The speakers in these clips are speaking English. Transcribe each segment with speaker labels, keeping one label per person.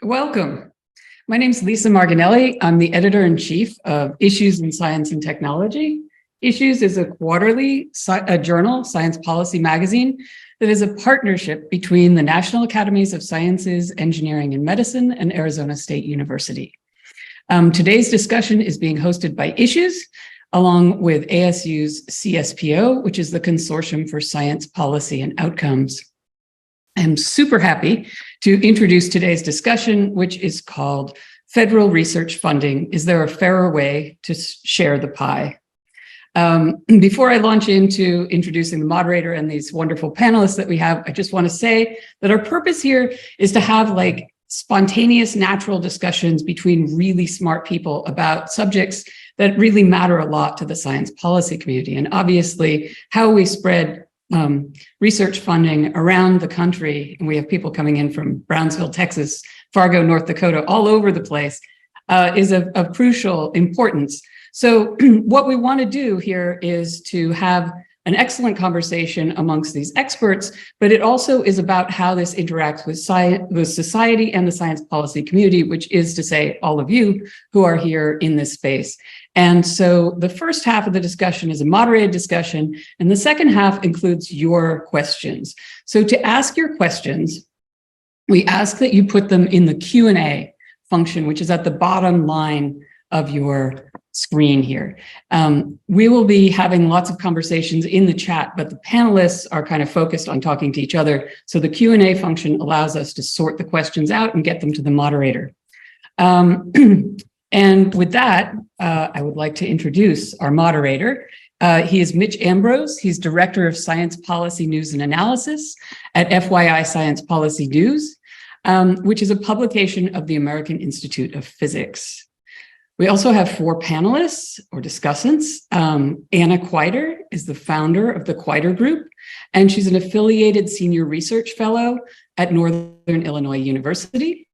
Speaker 1: Welcome. My name is Lisa Marginelli. I'm the editor-in-chief of Issues in Science and Technology. Issues is a quarterly journal, science policy magazine, that is a partnership between the National Academies of Sciences, Engineering, and Medicine and Arizona State University. Today's discussion is being hosted by Issues, along with ASU's CSPO, which is the Consortium for Science Policy and Outcomes. I'm super happy to introduce today's discussion, which is called Federal Research Funding. Is there a fairer way to share the pie? Before I launch into introducing the moderator and these wonderful panelists that we have, I just want to say that our purpose here is to have spontaneous, natural discussions between really smart people about subjects that really matter a lot to the science policy community. And obviously, how we spread research funding around the country, and we have people coming in from Brownsville, Texas, Fargo, North Dakota, all over the place, is of crucial importance. So what we want to do here is to have an excellent conversation amongst these experts, but it also is about how this interacts with society and the science policy community, which is to say all of you who are here in this space. And so the first half of the discussion is a moderated discussion, and the second half includes your questions. So to ask your questions, we ask that you put them in the Q&A function, which is at the bottom line of your screen here. We will be having lots of conversations in the chat, but the panelists are kind of focused on talking to each other. So the Q&A function allows us to sort the questions out and get them to the moderator. And with that, I would like to introduce our moderator. He is Mitch Ambrose. He's Director of Science Policy News and Analysis at FYI Science Policy News, which is a publication of the American Institute of Physics. We also have 4 panelists or discussants. Anna Quider is the founder of the Quider Group, and she's an affiliated senior research fellow at Northern Illinois University.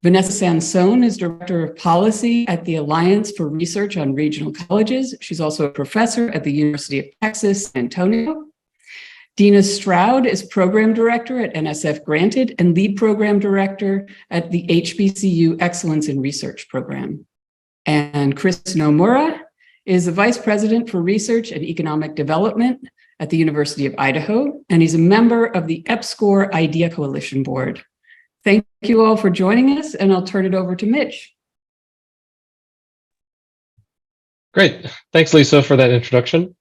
Speaker 1: Vanessa Sansone is Director of Policy at the Alliance for Research on Regional Colleges. She's also a professor at the University of Texas, San Antonio. Dina Stroud is Program Director at NSF GRANTED and Lead Program Director at the HBCU Excellence in Research Program. And Chris Nomura is the Vice President for Research and Economic Development at the University of Idaho, and he's a member of the EPSCoR Idea Coalition Board. Thank you all for joining us, and I'll turn it over to Mitch.
Speaker 2: Great. Thanks, Lisa, for that introduction.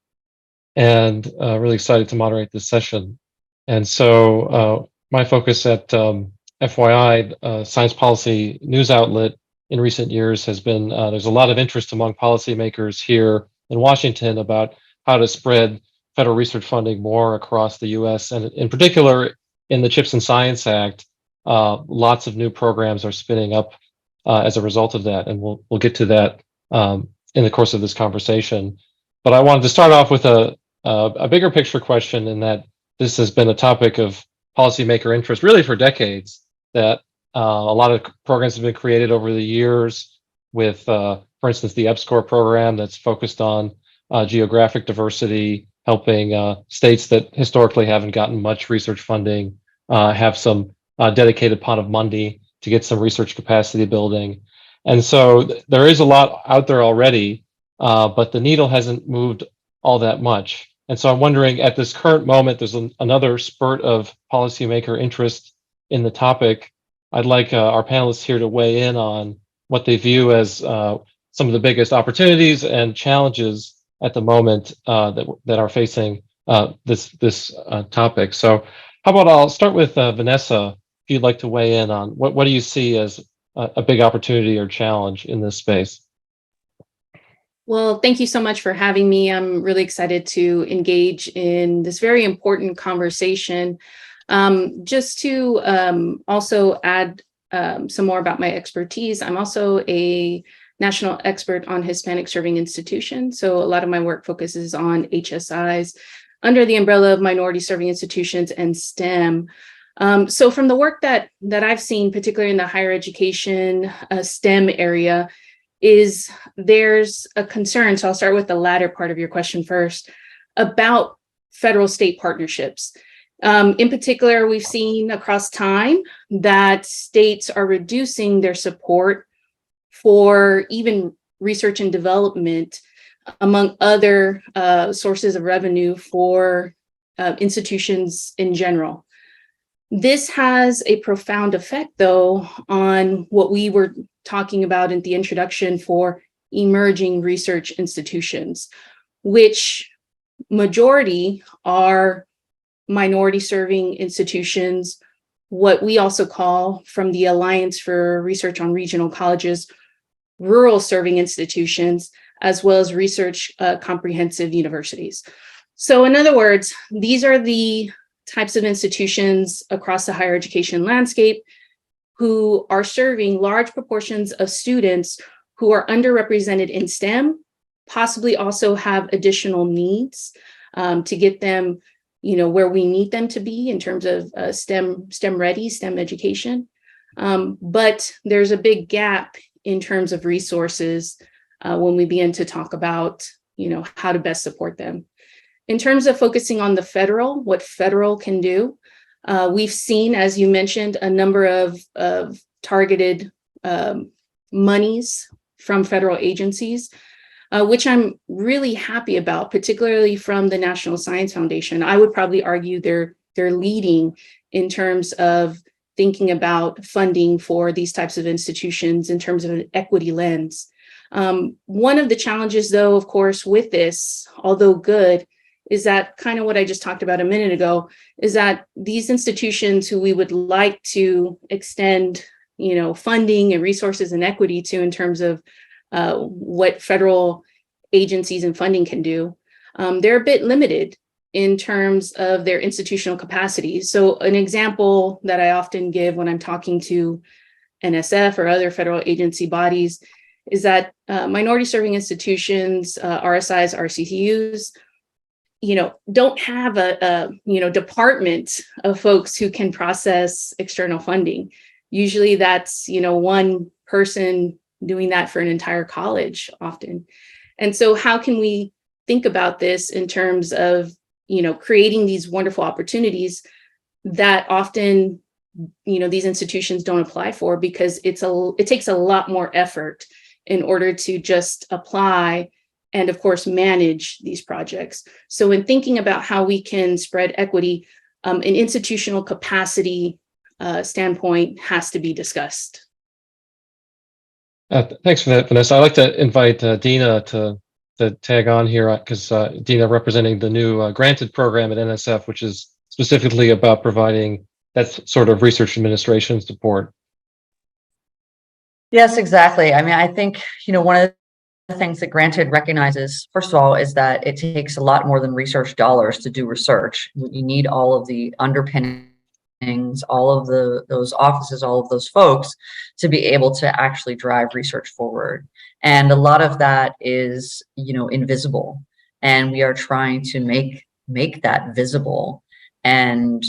Speaker 2: And really excited to moderate this session. And so my focus at FYI, Science Policy News Outlet, in recent years has been, there's a lot of interest among policymakers here in Washington about how to spread federal research funding more across the US, and in particular in the CHIPS and Science Act. Lots of new programs are spinning up as a result of that, and we'll get to that in the course of this conversation. But I wanted to start off with a bigger picture question, in that this has been a topic of policymaker interest really for decades, that a lot of programs have been created over the years with, for instance, the EPSCoR program that's focused on geographic diversity, helping states that historically haven't gotten much research funding have some dedicated pot of money to get some research capacity building. And so there is a lot out there already, but the needle hasn't moved all that much. And so I'm wondering, at this current moment, there's another spurt of policymaker interest in the topic. I'd like our panelists here to weigh in on what they view as some of the biggest opportunities and challenges at the moment that are facing this topic. So how about I'll start with Vanessa, if you'd like to weigh in on what do you see as a big opportunity or challenge in this space?
Speaker 3: Well, thank you so much for having me. I'm really excited to engage in this very important conversation. Just to also add some more about my expertise, I'm also a national expert on Hispanic serving institutions. So a lot of my work focuses on HSIs under the umbrella of minority serving institutions and STEM. So from the work that I've seen, particularly in the higher education STEM area, is there's a concern. So I'll start with the latter part of your question first, about federal state partnerships. In particular, we've seen across time that states are reducing their support for even research and development, among other sources of revenue for institutions in general. This has a profound effect, though, on what we were talking about in the introduction for emerging research institutions, which majority are minority serving institutions, what we also call, from the Alliance for Research on Regional Colleges, rural serving institutions, as well as research comprehensive universities. So in other words, these are the types of institutions across the higher education landscape who are serving large proportions of students who are underrepresented in STEM, possibly also have additional needs to get them, where we need them to be in terms of STEM ready, STEM education. But there's a big gap in terms of resources when we begin to talk about, how to best support them. In terms of focusing on the federal, what federal can do, we've seen, as you mentioned, a number of targeted monies from federal agencies, which I'm really happy about, particularly from the National Science Foundation. I would probably argue they're leading in terms of thinking about funding for these types of institutions in terms of an equity lens. One of the challenges, though, of course, with this, although good, is that kind of what I just talked about a minute ago, is that these institutions who we would like to extend, funding and resources and equity to in terms of what federal agencies and funding can do, they're a bit limited in terms of their institutional capacities. So an example that I often give when I'm talking to NSF or other federal agency bodies is that minority serving institutions, RSIs, RCTUs, don't have a department of folks who can process external funding. Usually that's, one person doing that for an entire college often. And so how can we think about this in terms of, creating these wonderful opportunities that often, these institutions don't apply for because it takes a lot more effort in order to just apply and, of course, manage these projects. So in thinking about how we can spread equity, an institutional capacity standpoint has to be discussed.
Speaker 2: Thanks for that, Vanessa. I'd like to invite Dina to tag on here because Dina representing the new granted program at NSF, which is specifically about providing that sort of research administration support.
Speaker 4: Yes, exactly. I mean, I think, one of the things that Granted recognizes, first of all, is that it takes a lot more than research dollars to do research. You need all of the underpinnings, all of those offices, all of those folks to be able to actually drive research forward. And a lot of that is, invisible. And we are trying to make that visible and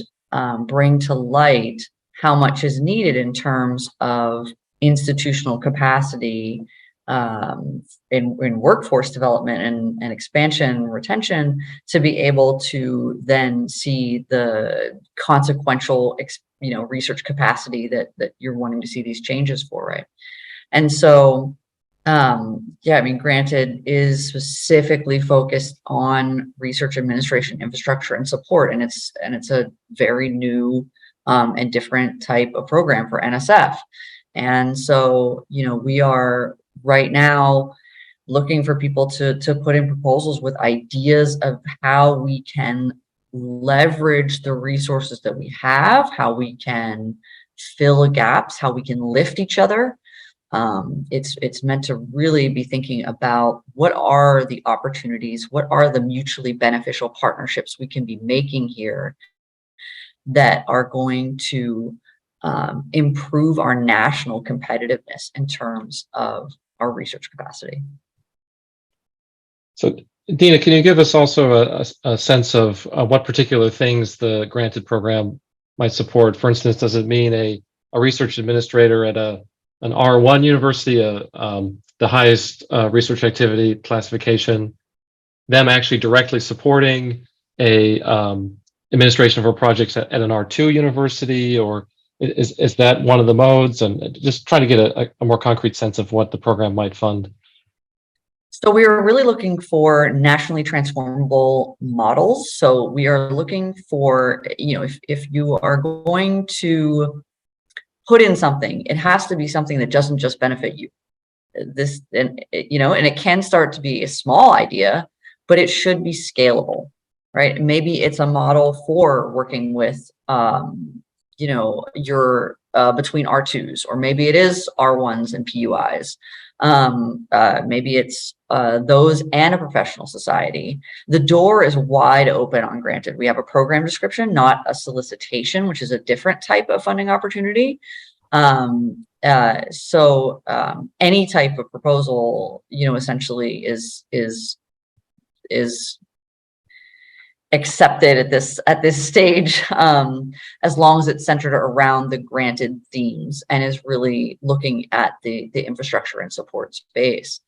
Speaker 4: bring to light how much is needed in terms of institutional capacity in workforce development and expansion and retention to be able to then see the consequential research capacity that you're wanting to see these changes for, right? And so Granted is specifically focused on research administration infrastructure and support, and it's a very new and different type of program for NSF. And so, we are right now looking for people to put in proposals with ideas of how we can leverage the resources that we have, how we can fill gaps, how we can lift each other. It's meant to really be thinking about what are the opportunities, what are the mutually beneficial partnerships we can be making here that are going to improve our national competitiveness in terms of our research capacity.
Speaker 2: So, Dina, can you give us also a sense of what particular things the granted program might support? For instance, does it mean a research administrator at an R1 university, the highest research activity classification, them actually directly supporting a administration for projects at an R2 university, or is that one of the modes? And just trying to get a more concrete sense of what the program might fund.
Speaker 4: So we are really looking for nationally transformable models. So we are looking for, if you are going to put in something, it has to be something that doesn't just benefit you. And it can start to be a small idea, but it should be scalable, right? Maybe it's a model for working with, your between R2s, or maybe it is R1s and PUIs. Maybe it's those and a professional society. The door is wide open on Granted. We have a program description, not a solicitation, which is a different type of funding opportunity. So any type of proposal, essentially is accepted at this stage, as long as it's centered around the granted themes and is really looking at the infrastructure and support space.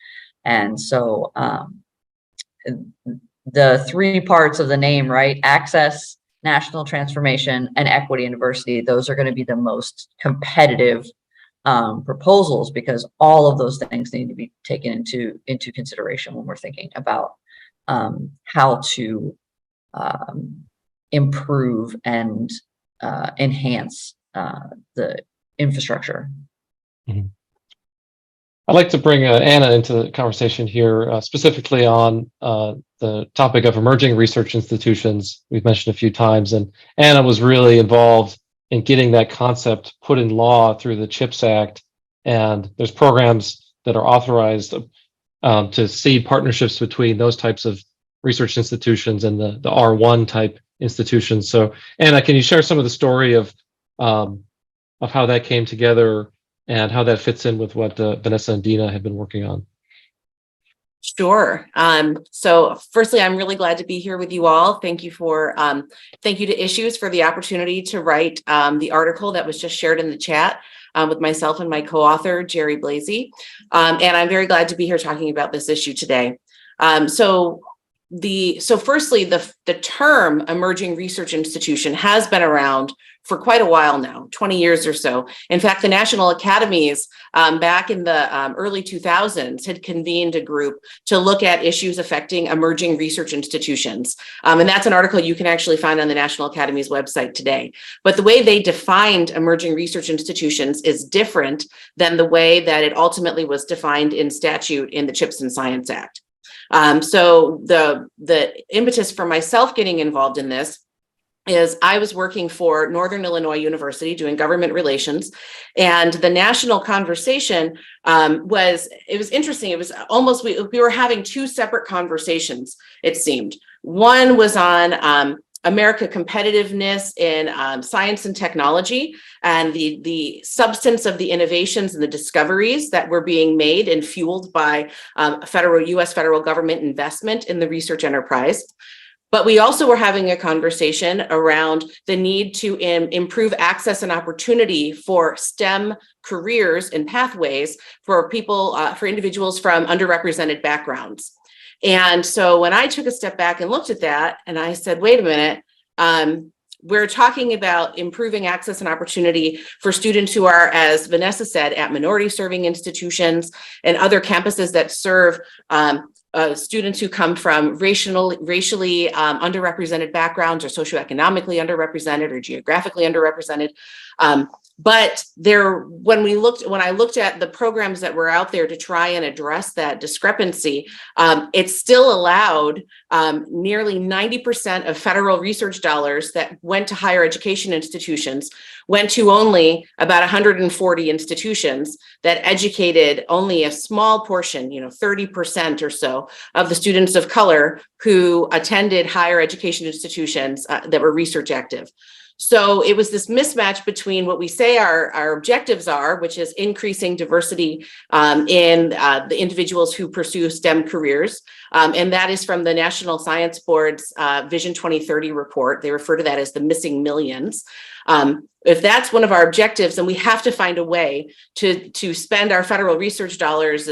Speaker 4: And so the three parts of the name, right? Access, national transformation, and equity and diversity, those are going to be the most competitive proposals, because all of those things need to be taken into consideration when we're thinking about how to improve and enhance the infrastructure.
Speaker 2: Mm-hmm. I'd like to bring Anna into the conversation here, specifically on the topic of emerging research institutions. We've mentioned a few times, and Anna was really involved in getting that concept put in law through the CHIPS Act. And there's programs that are authorized to seed partnerships between those types of research institutions and the R1 type institutions. So Anna, can you share some of the story of how that came together and how that fits in with what Vanessa and Dina have been working on?
Speaker 5: Sure. So firstly, I'm really glad to be here with you all. Thank you to Issues for the opportunity to write the article that was just shared in the chat with myself and my co-author, Jerry Blasey. And I'm very glad to be here talking about this issue today. So firstly, the term emerging research institution has been around for quite a while now, 20 years or so. In fact, the national academies back in the early 2000s had convened a group to look at issues affecting emerging research institutions. And that's an article you can actually find on the National Academy's website today. But the way they defined emerging research institutions is different than the way that it ultimately was defined in statute in the CHIPS and Science Act. So the impetus for myself getting involved in this is I was working for Northern Illinois University doing government relations, and the national conversation was interesting. It was almost, we were having two separate conversations, it seemed. One was on America competitiveness in science and technology, and the substance of the innovations and the discoveries that were being made and fueled by U.S. federal government investment in the research enterprise. But we also were having a conversation around the need to improve access and opportunity for STEM careers and pathways for people, for individuals from underrepresented backgrounds. And so when I took a step back and looked at that, and I said, wait a minute, we're talking about improving access and opportunity for students who are, as Vanessa said, at minority serving institutions and other campuses that serve students who come from racially underrepresented backgrounds, or socioeconomically underrepresented, or geographically underrepresented. But when I looked at the programs that were out there to try and address that discrepancy, it still allowed nearly 90% of federal research dollars that went to higher education institutions went to only about 140 institutions that educated only a small portion, 30% or so of the students of color who attended higher education institutions that were research active. So it was this mismatch between what we say our objectives are, which is increasing diversity in the individuals who pursue STEM careers. And that is from the National Science Board's Vision 2030 report. They refer to that as the missing millions. If that's one of our objectives, then we have to find a way to spend our federal research dollars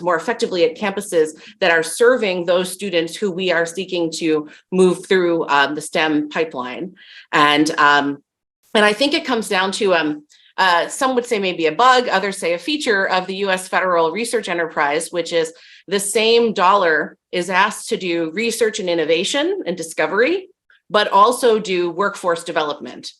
Speaker 5: more effectively at campuses that are serving those students who we are seeking to move through the STEM pipeline. And I think it comes down to some would say maybe a bug, others say a feature of the U.S. federal research enterprise, which is the same dollar is asked to do research and innovation and discovery, but also do workforce development.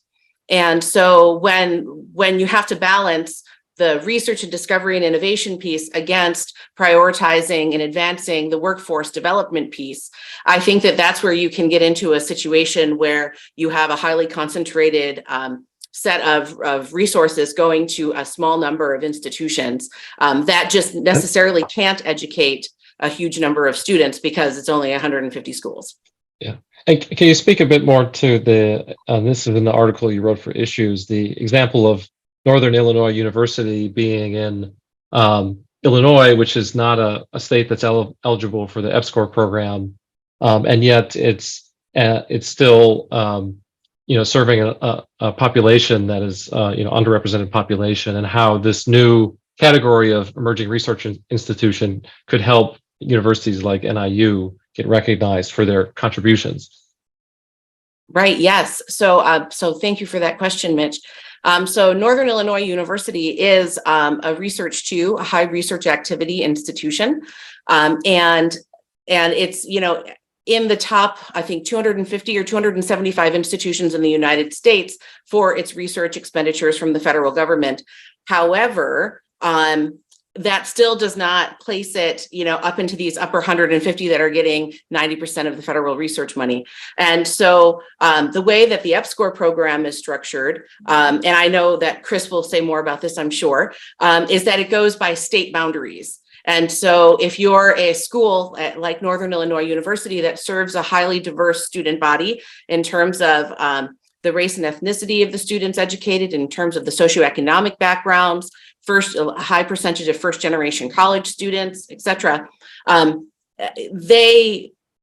Speaker 5: And so when you have to balance the research and discovery and innovation piece against prioritizing and advancing the workforce development piece, I think that that's where you can get into a situation where you have a highly concentrated set of resources going to a small number of institutions that just necessarily can't educate a huge number of students because it's only 150 schools.
Speaker 2: Yeah. And can you speak a bit more to this is in the article you wrote for Issues, the example of Northern Illinois University being in Illinois, which is not a state that's eligible for the EPSCoR program, and yet it's still serving a population that is underrepresented population, and how this new category of emerging research institution could help universities like NIU get recognized for their contributions.
Speaker 5: Right. Yes. So thank you for that question, Mitch. So Northern Illinois University is a research a high research activity institution, and it's in the top, I think 250 or 275 institutions in the United States for its research expenditures from the federal government. However, that still does not place it, up into these upper 150 that are getting 90% of the federal research money. And so the way that the EPSCoR program is structured, and I know that Chris will say more about this, I'm sure, is that it goes by state boundaries. And so if you're a school like Northern Illinois University that serves a highly diverse student body in terms of the race and ethnicity of the students educated, in terms of the socioeconomic backgrounds, a high percentage of first generation college students, et cetera,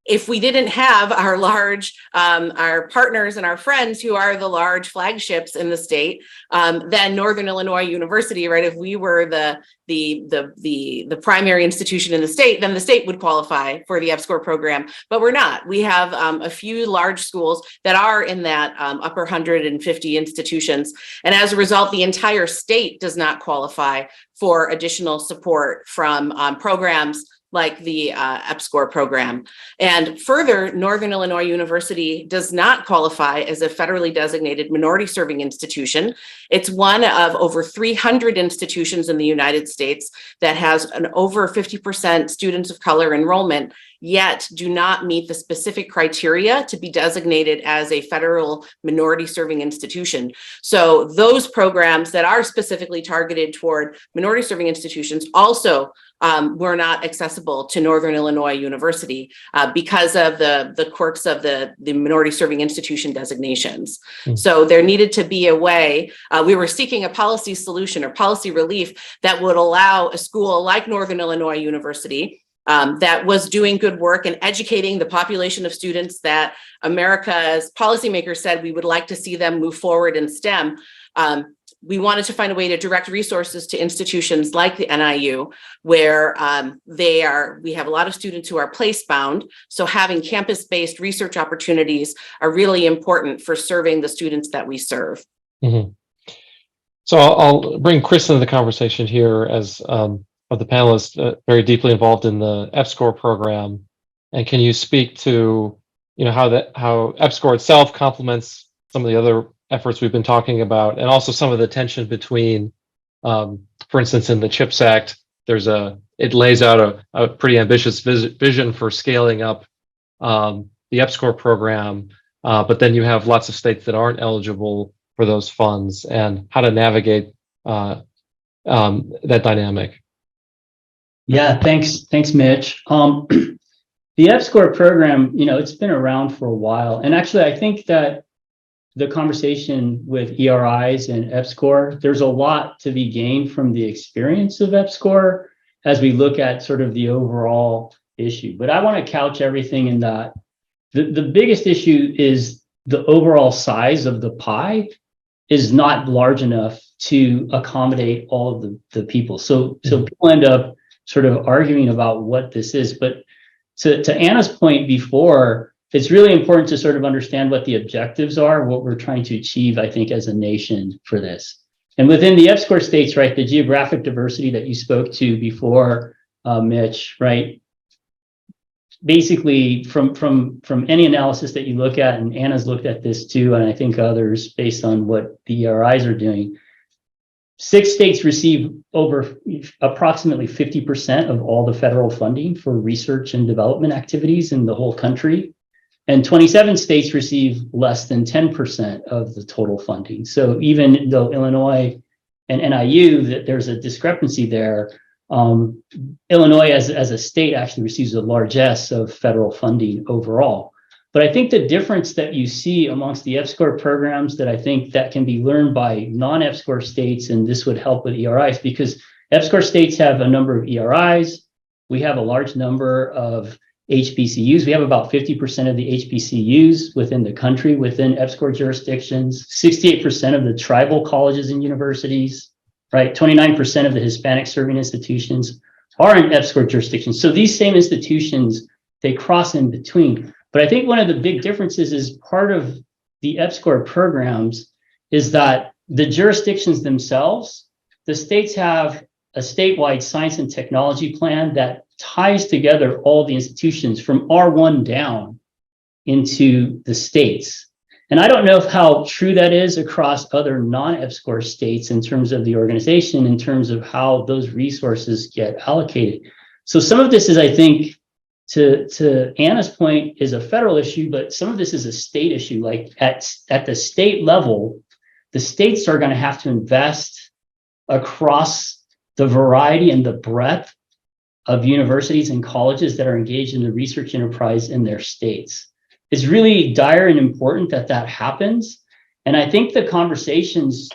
Speaker 5: if we didn't have our large, our partners and our friends who are the large flagships in the state, then Northern Illinois University, right? If we were the primary institution in the state, then the state would qualify for the EPSCoR program, but we're not. We have a few large schools that are in that upper 150 institutions. And as a result, the entire state does not qualify for additional support from programs like the EPSCoR program. And further, Northern Illinois University does not qualify as a federally designated minority serving institution. It's one of over 300 institutions in the United States that has an over 50% students of color enrollment, yet do not meet the specific criteria to be designated as a federal minority serving institution. So those programs that are specifically targeted toward minority serving institutions also were not accessible to Northern Illinois University because of the quirks of the minority serving institution designations. So there needed to be a way, we were seeking a policy solution or policy relief that would allow a school like Northern Illinois University that was doing good work and educating the population of students that America's policymakers said we would like to see them move forward in STEM. We wanted to find a way to direct resources to institutions like the NIU, where we have a lot of students who are place-bound. So having campus-based research opportunities are really important for serving the students that we serve.
Speaker 2: Mm-hmm. So I'll bring Chris into the conversation here as of the panelists very deeply involved in the EPSCoR program. And can you speak to how EPSCoR itself complements some of the other efforts we've been talking about, and also some of the tension between, for instance, in the CHIPS Act, it lays out a pretty ambitious vision for scaling up the EPSCoR program, but then you have lots of states that aren't eligible for those funds, and how to navigate that dynamic.
Speaker 6: Yeah, thanks, Mitch. The EPSCoR program, it's been around for a while, and actually, I think that the conversation with ERIs and EPSCoR, there's a lot to be gained from the experience of EPSCoR as we look at sort of the overall issue. But I want to couch everything in that. The biggest issue is the overall size of the pie is not large enough to accommodate all of the people. So people end up sort of arguing about what this is. But to Anna's point before, it's really important to sort of understand what the objectives are, what we're trying to achieve, I think, as a nation for this. And within the EPSCoR states, right, the geographic diversity that you spoke to before, Mitch, right? Basically, from any analysis that you look at, and Anna's looked at this too, and I think others, based on what the ERIs are doing, 6 states receive over approximately 50% of all the federal funding for research and development activities in the whole country. And 27 states receive less than 10% of the total funding. So even though Illinois and NIU, that there's a discrepancy there, Illinois as a state actually receives the largesse of federal funding overall. But I think the difference that you see amongst the EPSCoR programs that I think that can be learned by non-EPSCoR states, and this would help with ERIs, because EPSCoR states have a number of ERIs. We have a large number of HBCUs. We have about 50% of the HBCUs within the country, within EPSCoR jurisdictions, 68% of the tribal colleges and universities, right? 29% of the Hispanic serving institutions are in EPSCoR jurisdictions. So these same institutions, they cross in between. But I think one of the big differences is part of the EPSCoR programs is that the jurisdictions themselves, the states have a statewide science and technology plan that ties together all the institutions from R1 down into the states. And I don't know how true that is across other non-EPSCoR states in terms of the organization, in terms of how those resources get allocated. So some of this is, I think, to Anna's point, is a federal issue, but some of this is a state issue. Like at the state level, the states are going to have to invest across the variety and the breadth of universities and colleges that are engaged in the research enterprise in their states. It's really dire and important that that happens. And I think the conversations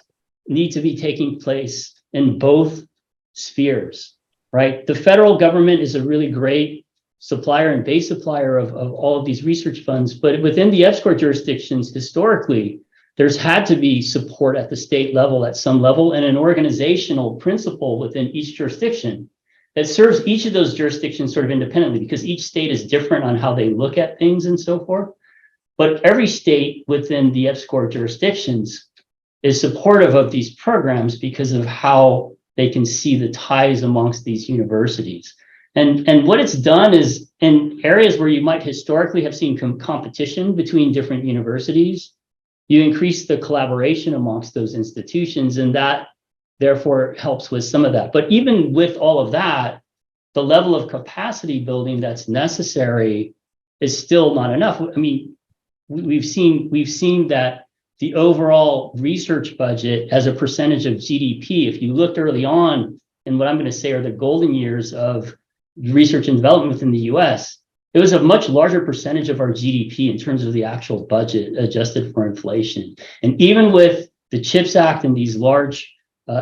Speaker 6: need to be taking place in both spheres, right? The federal government is a really great supplier and base supplier of all of these research funds, but within the EPSCoR jurisdictions, historically, there's had to be support at the state level at some level, and an organizational principle within each jurisdiction that serves each of those jurisdictions sort of independently, because each state is different on how they look at things and so forth. But every state within the EPSCoR jurisdictions is supportive of these programs because of how they can see the ties amongst these universities. And what it's done is, in areas where you might historically have seen competition between different universities, you increase the collaboration amongst those institutions, and that therefore helps with some of that. But even with all of that, the level of capacity building that's necessary is still not enough. I mean, we've seen that the overall research budget as a percentage of GDP, if you looked early on in what I'm going to say are the golden years of research and development within the US, it was a much larger percentage of our GDP in terms of the actual budget adjusted for inflation. And even with the CHIPS Act and these large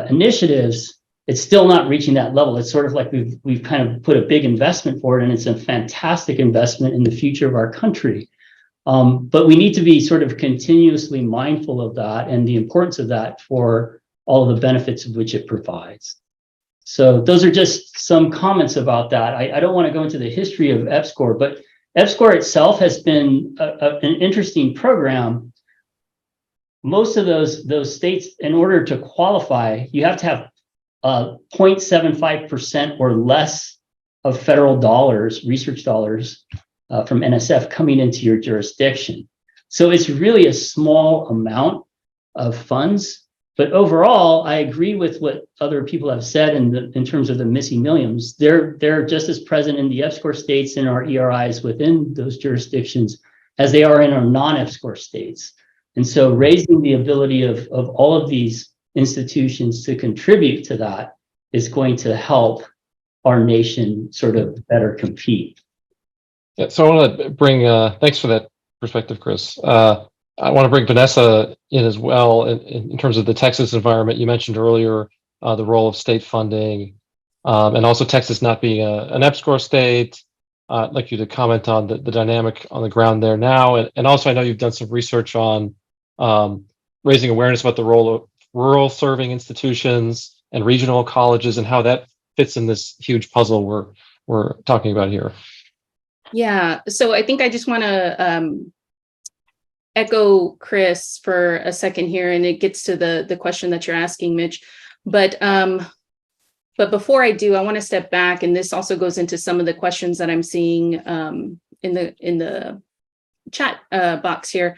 Speaker 6: initiatives, it's still not reaching that level. It's sort of like we've kind of put a big investment for it, and it's a fantastic investment in the future of our country. But we need to be sort of continuously mindful of that and the importance of that for all of the benefits of which it provides. So those are just some comments about that. I don't want to go into the history of EPSCoR, but EPSCoR itself has been an interesting program. Most of those states, in order to qualify, you have to have 0.75% or less of federal dollars, research dollars from NSF coming into your jurisdiction. So it's really a small amount of funds. But overall, I agree with what other people have said in terms of the missing millions. They're just as present in the EPSCoR states and our ERIs within those jurisdictions as they are in our non-EPSCoR states. And so raising the ability of all of these institutions to contribute to that is going to help our nation sort of better compete.
Speaker 2: Yeah, so I want to bring, thanks for that perspective, Chris. I want to bring Vanessa in as well in terms of the Texas environment. You mentioned earlier the role of state funding, and also Texas not being an EPSCoR state, I'd like you to comment on the dynamic on the ground there now. And also, I know you've done some research on raising awareness about the role of rural serving institutions and regional colleges and how that fits in this huge puzzle we're talking about here.
Speaker 3: Yeah, so I think I just want to echo Chris for a second here, and it gets to the question that you're asking, Mitch. But before I do, I want to step back, and this also goes into some of the questions that I'm seeing in the chat box here.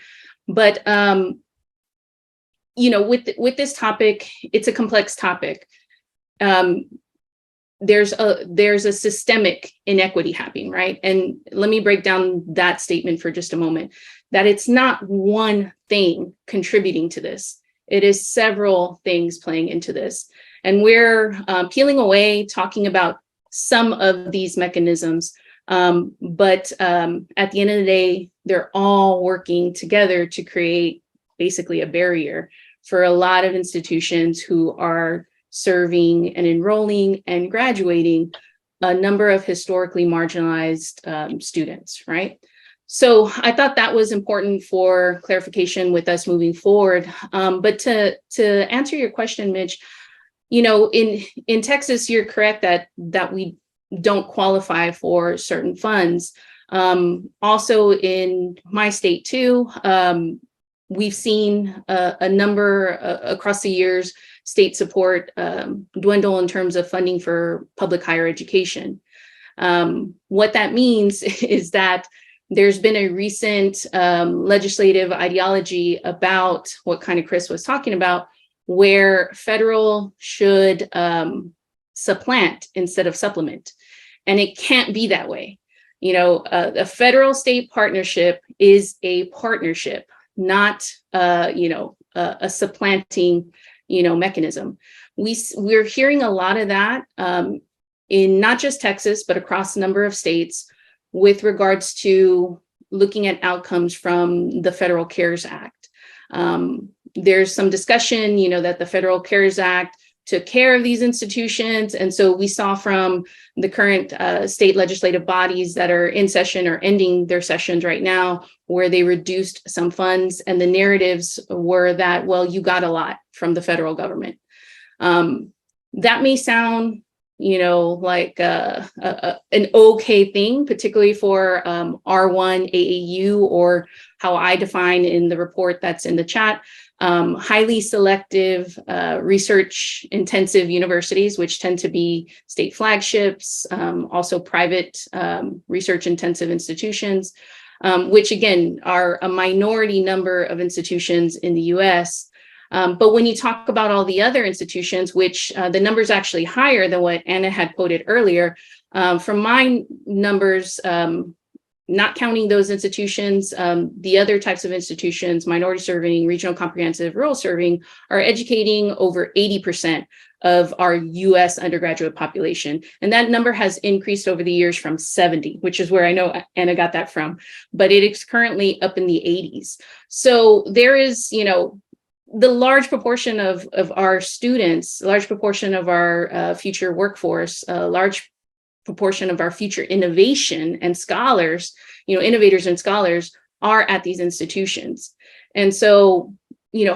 Speaker 3: But you know, with this topic, it's a complex topic. There's a systemic inequity happening, right? And let me break down that statement for just a moment, that it's not one thing contributing to this. It is several things playing into this. And we're peeling away, talking about some of these mechanisms. But at the end of the day, they're all working together to create basically a barrier for a lot of institutions who are serving and enrolling and graduating a number of historically marginalized students, right? So I thought that was important for clarification with us moving forward. But to answer your question, Mitch, you know, in Texas, you're correct that we don't qualify for certain funds. Also in my state too, we've seen a number across the years, state support dwindle in terms of funding for public higher education. What that means is that there's been a recent legislative ideology about what kind of Chris was talking about, where federal should supplant instead of supplement. And it can't be that way. You know, a federal state partnership is a partnership, not a supplanting mechanism. We're hearing a lot of that in not just Texas, but across a number of states with regards to looking at outcomes from the Federal CARES Act. There's some discussion, that the Federal CARES Act took care of these institutions. And so we saw from the current state legislative bodies that are in session or ending their sessions right now, where they reduced some funds, and the narratives were that, well, you got a lot from the federal government. That may sound, like an okay thing, particularly for R1 AAU, or how I define in the report that's in the chat, highly selective, research intensive universities, which tend to be state flagships, also private research intensive institutions, which again are a minority number of institutions in the US. But when you talk about all the other institutions, which the number is actually higher than what Anna had quoted earlier, from my numbers, not counting those institutions, the other types of institutions, minority serving, regional comprehensive, rural serving, are educating over 80% of our US undergraduate population. And that number has increased over the years from 70, which is where I know Anna got that from, but it is currently up in the 80s. So there is, the large proportion of our students, large proportion of our future workforce, large proportion of our future innovation and scholars, innovators and scholars are at these institutions. And so,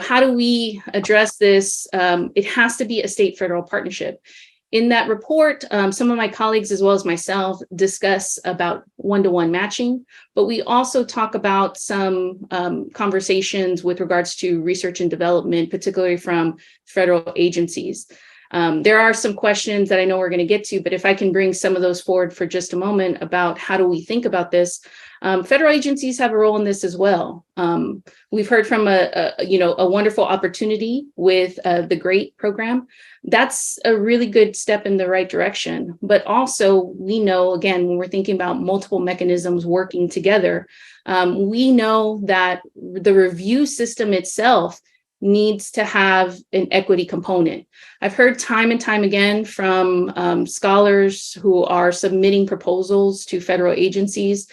Speaker 3: how do we address this? It has to be a state federal partnership. In that report, some of my colleagues, as well as myself, discuss about one-to-one matching, but we also talk about some conversations with regards to research and development, particularly from federal agencies. There are some questions that I know we're going to get to, but if I can bring some of those forward for just a moment about how do we think about this, federal agencies have a role in this as well. We've heard from a wonderful opportunity with the GREAT program. That's a really good step in the right direction. But also, we know, again, when we're thinking about multiple mechanisms working together, we know that the review system itself needs to have an equity component. I've heard time and time again from scholars who are submitting proposals to federal agencies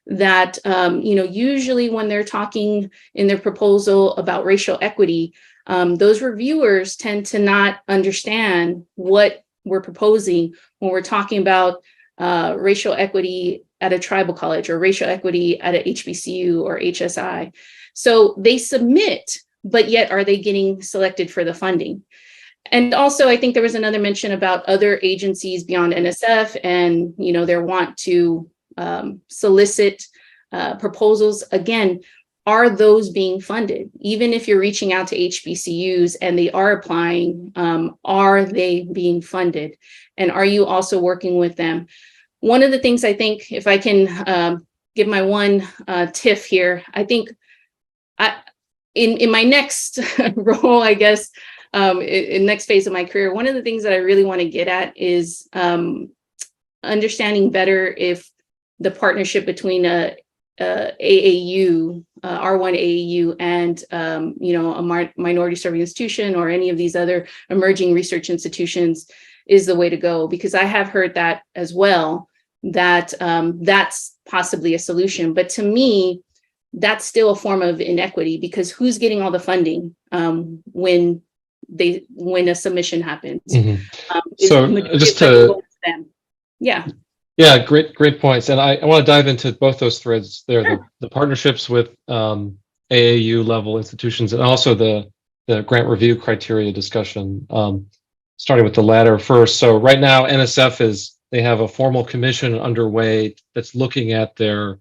Speaker 3: that, usually when they're talking in their proposal about racial equity, those reviewers tend to not understand what we're proposing when we're talking about racial equity at a tribal college, or racial equity at a HBCU or HSI. So they submit, but yet are they getting selected for the funding? And also, I think there was another mention about other agencies beyond NSF and, their want to solicit proposals. Again, are those being funded? Even if you're reaching out to HBCUs and they are applying, are they being funded? And are you also working with them? One of the things I think, if I can give my one tiff here, I think in my next role, I guess, in next phase of my career, one of the things that I really want to get at is understanding better if the partnership between a AAU, R1 AAU, and a minority serving institution or any of these other emerging research institutions is the way to go. Because I have heard that as well, that that's possibly a solution. But to me, that's still a form of inequity, because who's getting all the funding when a submission happens?
Speaker 2: So just to
Speaker 3: yeah,
Speaker 2: great points, and I want to dive into both those threads there. Sure. The partnerships with AAU level institutions, and also the grant review criteria discussion. Starting with the latter first. So right now, NSF they have a formal commission underway that's looking at their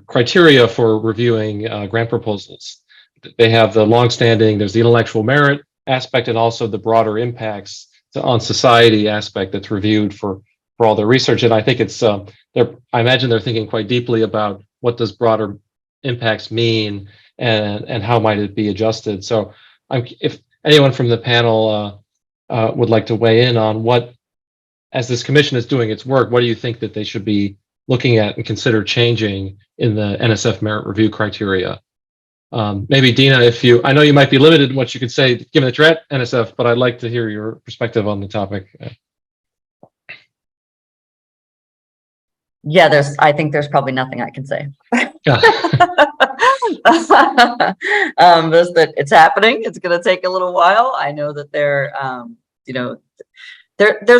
Speaker 2: criteria for reviewing grant proposals. They have the longstanding, there's the intellectual merit aspect, and also the broader impacts on society aspect that's reviewed for all their research. And I think it's I imagine they're thinking quite deeply about what does broader impacts mean, and how might it be adjusted. So if anyone from the panel would like to weigh in on what, as this commission is doing its work, what do you think that they should be looking at and consider changing in the NSF merit review criteria? Maybe Dina, I know you might be limited in what you could say given that you're at NSF, but I'd like to hear your perspective on the topic.
Speaker 4: Yeah, I think there's probably nothing I can say. Just that it's happening. It's going to take a little while. I know that there's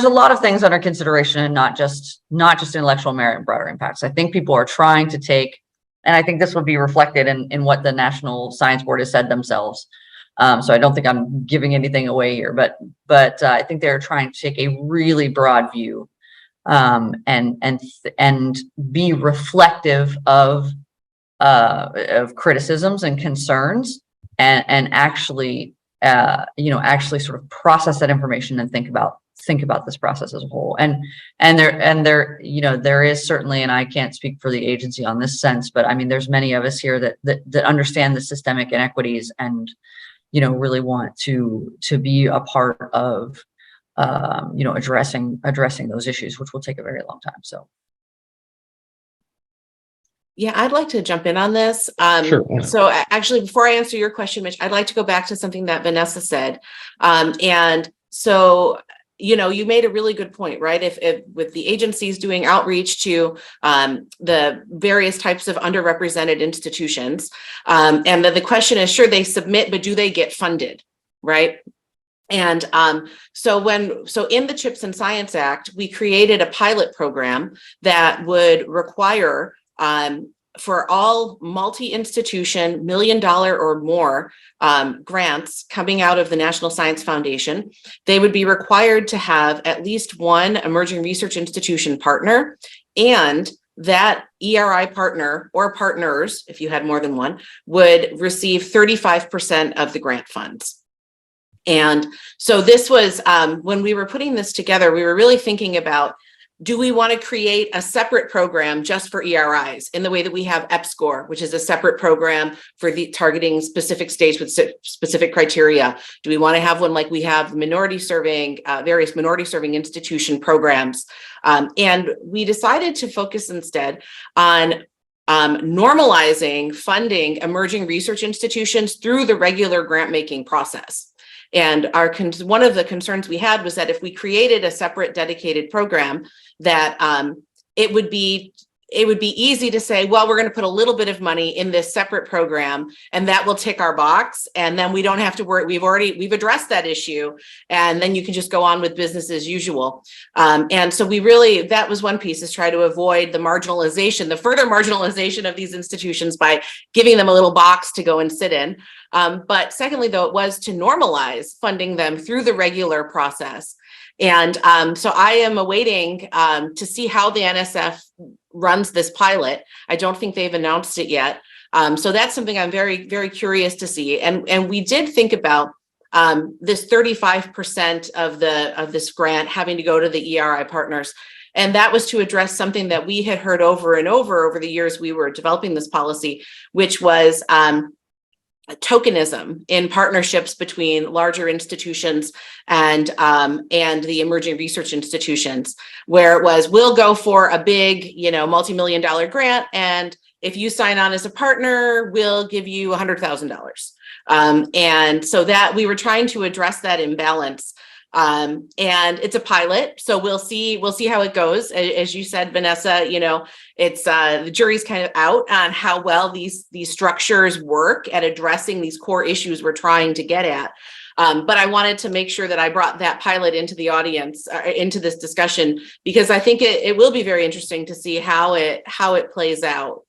Speaker 4: a lot of things under consideration, and not just intellectual merit and broader impacts. I think people are trying to take, and I think this would be reflected in what the National Science Board has said themselves. So I don't think I'm giving anything away here, but I think they're trying to take a really broad view, and be reflective of criticisms and concerns, and actually sort of process that information and think about this process as a whole. And there is certainly, and I can't speak for the agency on this sense, but I mean, there's many of us here that understand the systemic inequities and, really want to be a part of, addressing those issues, which will take a very long time. So.
Speaker 5: Yeah, I'd like to jump in on this.
Speaker 2: Sure.
Speaker 5: So actually, before I answer your question, Mitch, I'd like to go back to something that Vanessa said. And so, you made a really good point, right? If with the agencies doing outreach to the various types of underrepresented institutions, and then the question is, sure, they submit, but do they get funded, right? And so in the CHIPS and Science Act, we created a pilot program that would require for all multi-institution $1 million or more grants coming out of the National Science Foundation, they would be required to have at least one emerging research institution partner, and that ERI partner or partners, if you had more than one, would receive 35% of the grant funds. And so this was, when we were putting this together, we were really thinking about, do we want to create a separate program just for ERIs in the way that we have EPSCoR, which is a separate program for the targeting specific states with specific criteria? Do we want to have one like we have various minority serving institution programs? And we decided to focus instead on normalizing funding emerging research institutions through the regular grant making process. And one of the concerns we had was that if we created a separate dedicated program, that it would be it would be easy to say, well, we're going to put a little bit of money in this separate program and that will tick our box. And then we don't have to worry. We've addressed that issue. And then you can just go on with business as usual. And so that was one piece, is try to avoid the further marginalization of these institutions by giving them a little box to go and sit in. But secondly, though, it was to normalize funding them through the regular process. And so I am awaiting to see how the NSF runs this pilot. I don't think they've announced it yet. So that's something I'm very, very curious to see. And we did think about this 35% of this grant having to go to the ERI partners. And that was to address something that we had heard over and over the years we were developing this policy, which was tokenism in partnerships between larger institutions and the emerging research institutions, where it was, we'll go for a big, multi-million-dollar grant, and if you sign on as a partner, we'll give you $100,000. And so that we were trying to address that imbalance. And it's a pilot, so we'll see how it goes. As you said, Vanessa, it's the jury's kind of out on how well these structures work at addressing these core issues we're trying to get at. But I wanted to make sure that I brought that pilot into the audience, into this discussion, because I think it will be very interesting to see how it plays out.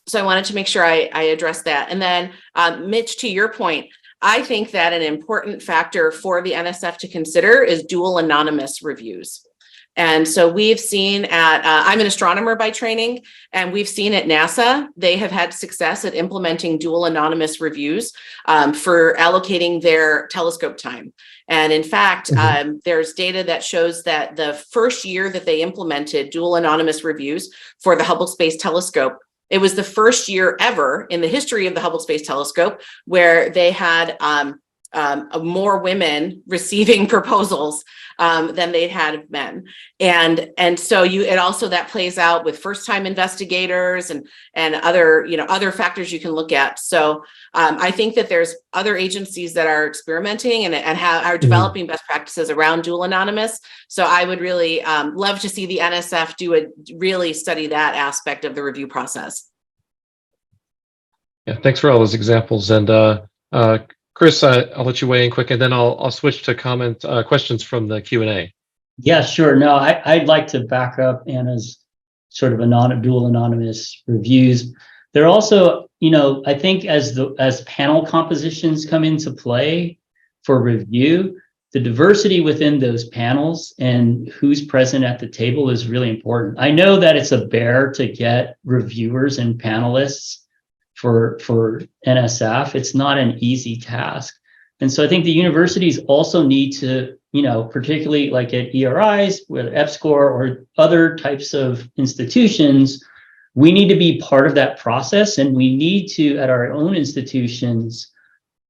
Speaker 5: So I wanted to make sure I addressed that. And then, Mitch, to your point, I think that an important factor for the NSF to consider is dual anonymous reviews. And so we've seen I'm an astronomer by training, and we've seen at NASA, they have had success at implementing dual anonymous reviews for allocating their telescope time. And in fact, there's data that shows that the first year that they implemented dual anonymous reviews for the Hubble Space Telescope, it was the first year ever in the history of the Hubble Space Telescope where they had more women receiving proposals than they'd had of men. And so it also, that plays out with first-time investigators and other factors you can look at. So I think that there's other agencies that are experimenting and are developing best practices around dual anonymous. So I would really love to see the NSF really study that aspect of the review process.
Speaker 2: Yeah, thanks for all those examples. And Chris, I'll let you weigh in quick, and then I'll switch to questions from the Q&A.
Speaker 6: Yeah, sure. No, I'd like to back up Anna's sort of dual anonymous reviews. They're also, I think as panel compositions come into play for review, the diversity within those panels and who's present at the table is really important. I know that it's a bear to get reviewers and panelists for NSF. It's not an easy task. And so I think the universities also need to, particularly like at ERIs, whether EPSCoR or other types of institutions, we need to be part of that process. And we need to, at our own institutions,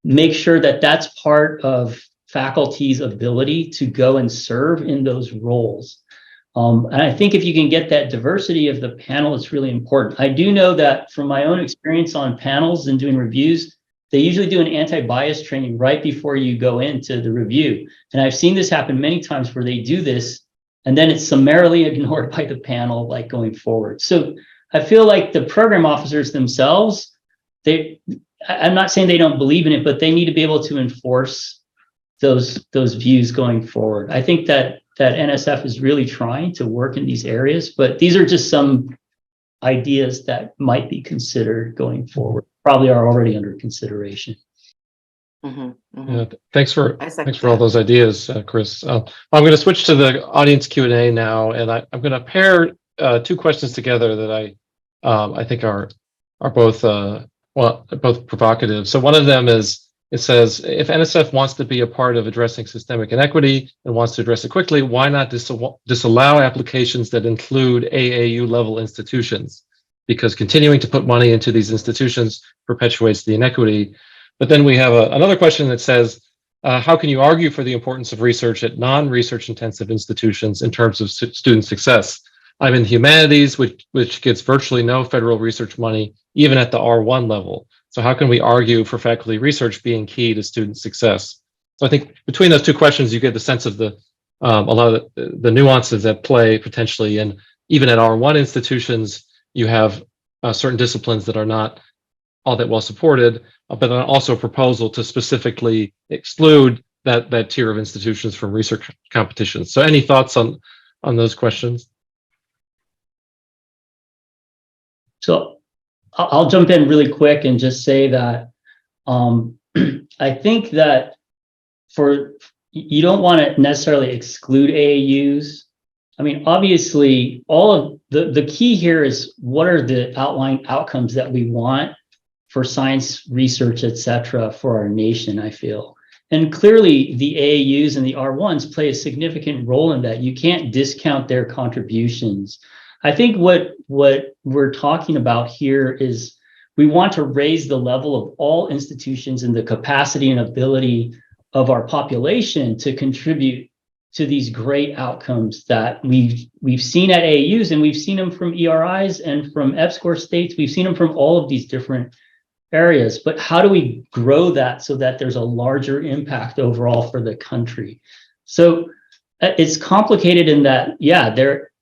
Speaker 6: make sure that that's part of faculty's ability to go and serve in those roles. And I think if you can get that diversity of the panel, it's really important. I do know that from my own experience on panels and doing reviews, they usually do an anti-bias training right before you go into the review. And I've seen this happen many times where they do this, and then it's summarily ignored by the panel, like going forward. So I feel like the program officers themselves, I'm not saying they don't believe in it, but they need to be able to enforce those views going forward. I think that NSF is really trying to work in these areas, but these are just some ideas that might be considered going forward, probably are already under consideration.
Speaker 2: Yeah, thanks for all those ideas, Chris. I'm going to switch to the audience Q&A now, and I'm going to pair two questions together that I think are both both provocative. So one of them is, it says, if NSF wants to be a part of addressing systemic inequity and wants to address it quickly, why not disallow applications that include AAU level institutions? Because continuing to put money into these institutions perpetuates the inequity. But then we have another question that says, how can you argue for the importance of research at non-research intensive institutions in terms of student success? I'm in humanities, which gets virtually no federal research money, even at the R1 level. So how can we argue for faculty research being key to student success? So I think between those two questions, you get the sense of a lot of the nuances at play potentially in even at R1 institutions, you have certain disciplines that are not all that well supported, but then also a proposal to specifically exclude that tier of institutions from research competitions. So any thoughts on those questions?
Speaker 6: So I'll jump in really quick and just say that I think that you don't want to necessarily exclude AAUs. I mean, obviously, all of the key here is what are the outlying outcomes that we want for science research, et cetera, for our nation, I feel. And clearly, the AAUs and the R1s play a significant role in that. You can't discount their contributions. I think what we're talking about here is we want to raise the level of all institutions and the capacity and ability of our population to contribute to these great outcomes that we've seen at AAUs, and we've seen them from ERIs and from EPSCoR states. We've seen them from all of these different areas. But how do we grow that so that there's a larger impact overall for the country? So it's complicated in that, yeah,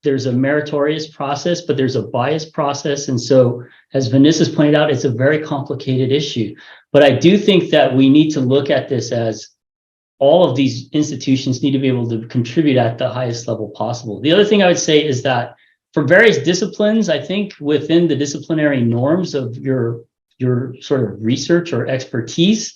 Speaker 6: there's a meritorious process, but there's a biased process. And so, as Vanessa's pointed out, it's a very complicated issue. But I do think that we need to look at this as all of these institutions need to be able to contribute at the highest level possible. The other thing I would say is that for various disciplines, I think within the disciplinary norms of your sort of research or expertise,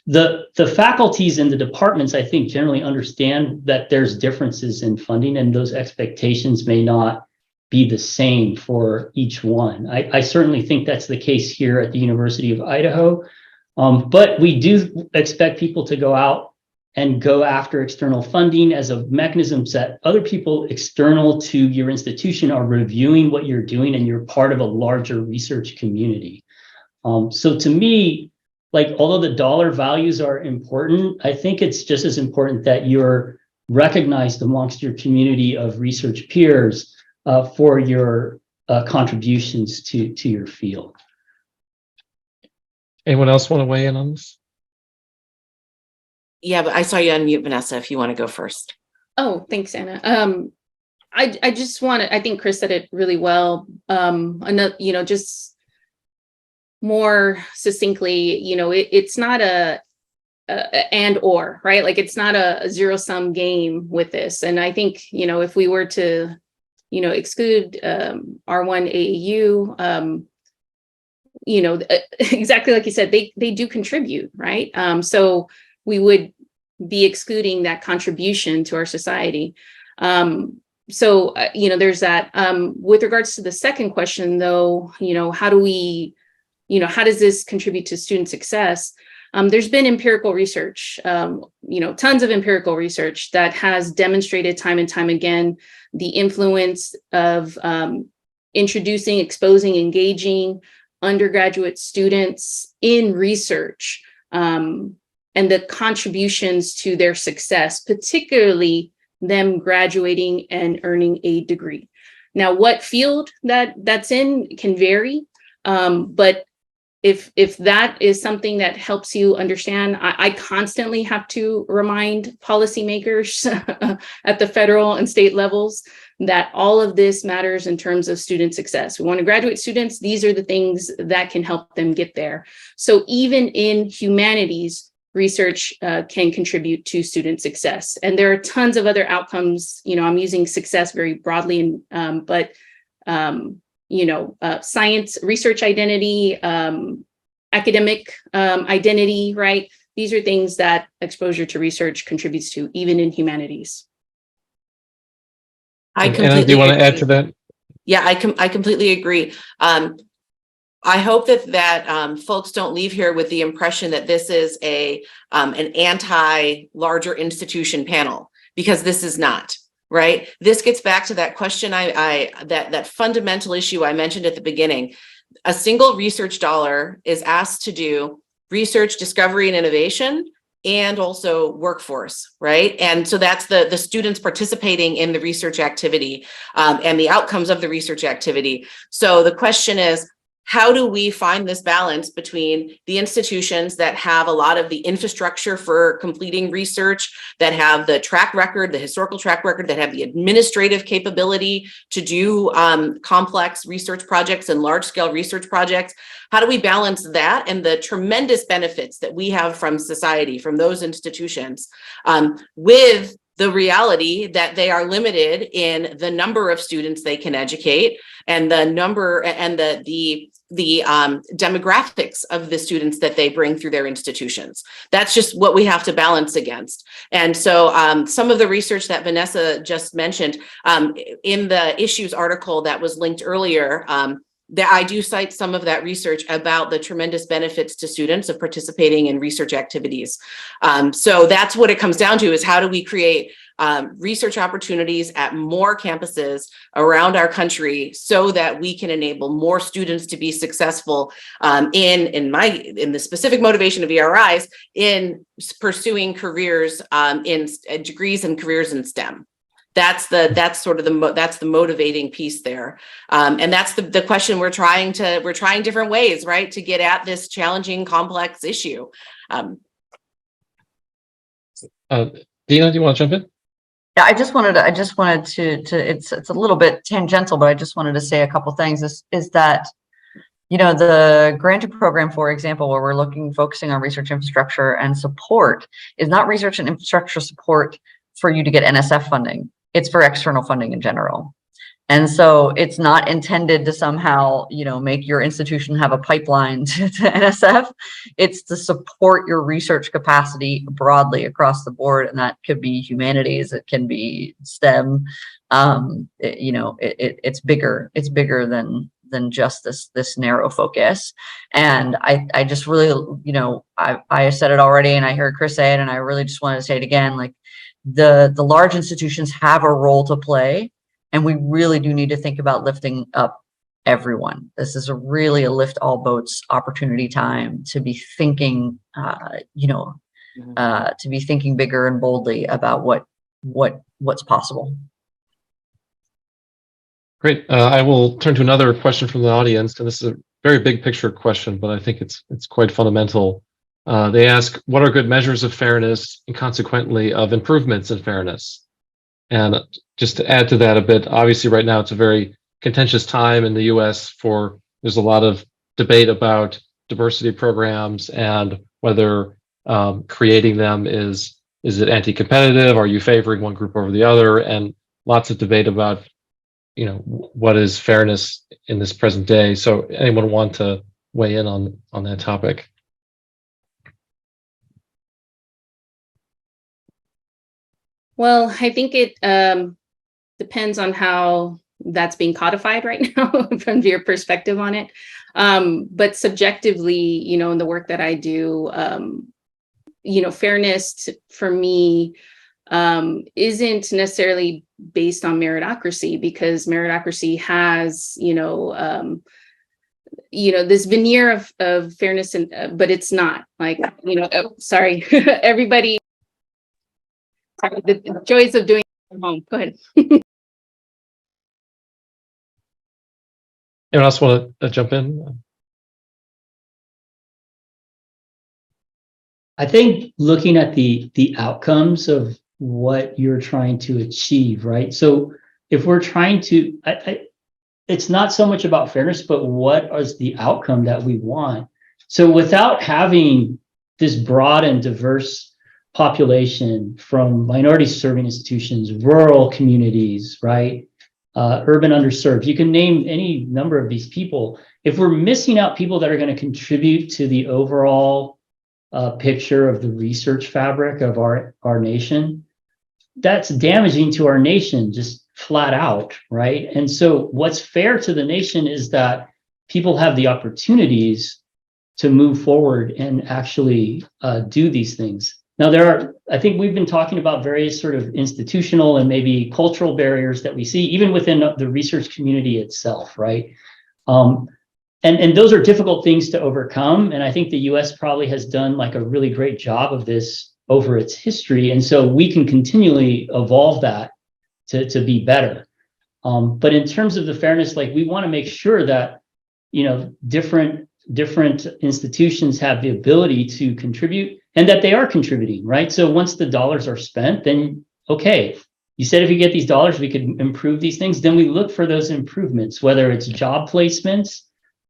Speaker 6: the faculties and the departments, I think, generally understand that there's differences in funding, and those expectations may not be the same for each one. I certainly think that's the case here at the University of Idaho. But we do expect people to go out and go after external funding as a mechanism that other people external to your institution are reviewing what you're doing, and you're part of a larger research community. So to me, like, although the dollar values are important, I think it's just as important that you're recognized amongst your community of research peers for your contributions to your field.
Speaker 2: Anyone else want to weigh in on this?
Speaker 5: Yeah, but I saw you unmute, Vanessa, if you want to go first.
Speaker 3: Oh, thanks, Anna. I just want to, I think Chris said it really well. Just more succinctly, it's not a and or, right? Like, it's not a zero-sum game with this. And I think, if we were to, exclude R1 AAU, exactly like you said, they do contribute, right? So we would be excluding that contribution to our society. So there's that. With regards to the second question, though, how do we, how does this contribute to student success? There's been empirical research, tons of empirical research that has demonstrated time and time again the influence of introducing, exposing, engaging undergraduate students in research, and the contributions to their success, particularly them graduating and earning a degree. Now, what field that's in can vary, but if that is something that helps you understand, I constantly have to remind policymakers at the federal and state levels that all of this matters in terms of student success. We want to graduate students. These are the things that can help them get there. So even in humanities, research can contribute to student success. And there are tons of other outcomes. I'm using success very broadly, but science, research identity, academic identity, right? These are things that exposure to research contributes to, even in humanities.
Speaker 2: Anna, do you want to add to that?
Speaker 5: Yeah, I completely agree. I hope that folks don't leave here with the impression that this is an anti-larger institution panel, because this is not. Right. This gets back to that question that fundamental issue I mentioned at the beginning. A single research dollar is asked to do research, discovery, and innovation, and also workforce, right? And so that's the students participating in the research activity and the outcomes of the research activity. So the question is, how do we find this balance between the institutions that have a lot of the infrastructure for completing research, that have the track record, the historical track record, that have the administrative capability to do complex research projects and large-scale research projects? How do we balance that and the tremendous benefits that we have from society, from those institutions, with the reality that they are limited in the number of students they can educate and the number and the demographics of the students that they bring through their institutions? That's just what we have to balance against. And so some of the research that Vanessa just mentioned in the issues article that was linked earlier, that I do cite some of that research about the tremendous benefits to students of participating in research activities. So that's what it comes down to, is how do we create research opportunities at more campuses around our country so that we can enable more students to be successful in the specific motivation of ERIs in pursuing careers in degrees and careers in STEM. That's the motivating piece there, and that's the question we're trying different ways, right, to get at this challenging, complex issue.
Speaker 2: Dina, do you want to jump in?
Speaker 4: Yeah, I just wanted to it's a little bit tangential, but I just wanted to say a couple things. Is that, you know, the granted program, for example, where we're focusing on research infrastructure and support, is not research and infrastructure support for you to get NSF funding. It's for external funding in general. And so it's not intended to somehow, you know, make your institution have a pipeline to NSF. It's to support your research capacity broadly across the board. And that could be humanities, it can be STEM. It's bigger. It's bigger than just this narrow focus. And I just really, you know, I said it already, and I heard Chris say it, and I really just wanted to say it again, like, the large institutions have a role to play, and we really do need to think about lifting up everyone. This is really a lift all boats opportunity time to be thinking, to be thinking bigger and boldly about what's possible.
Speaker 2: Great. I will turn to another question from the audience, and this is a very big picture question, but I think it's quite fundamental. They ask, what are good measures of fairness and consequently of improvements in fairness? And just to add to that a bit, obviously right now it's a very contentious time in the US there's a lot of debate about diversity programs and whether creating them is it anti-competitive? Are you favoring one group over the other? And lots of debate about, you know, what is fairness in this present day. So anyone want to weigh in on that topic?
Speaker 3: Well, I think it depends on how that's being codified right now from your perspective on it. But subjectively, you know, in the work that I do, you know, fairness for me isn't necessarily based on meritocracy, because meritocracy has, this veneer of fairness, but it's not like, sorry, everybody. The joys of doing it from home. Go ahead.
Speaker 2: Anyone else want to jump in?
Speaker 6: I think looking at the outcomes of what you're trying to achieve, right? So if we're trying to, it's not so much about fairness, but what is the outcome that we want? So without having this broad and diverse population from minority serving institutions, rural communities, right? Urban underserved, you can name any number of these people. If we're missing out people that are going to contribute to the overall picture of the research fabric of our nation, that's damaging to our nation, just flat out, right? And so what's fair to the nation is that people have the opportunities to move forward and actually do these things. Now, I think we've been talking about various sort of institutional and maybe cultural barriers that we see even within the research community itself, right? And those are difficult things to overcome. And I think the US probably has done like a really great job of this over its history. And so we can continually evolve that to be better. But in terms of the fairness, like we want to make sure that different institutions have the ability to contribute and that they are contributing, right? So once the dollars are spent, then okay, you said if you get these dollars, we could improve these things. Then we look for those improvements, whether it's job placements,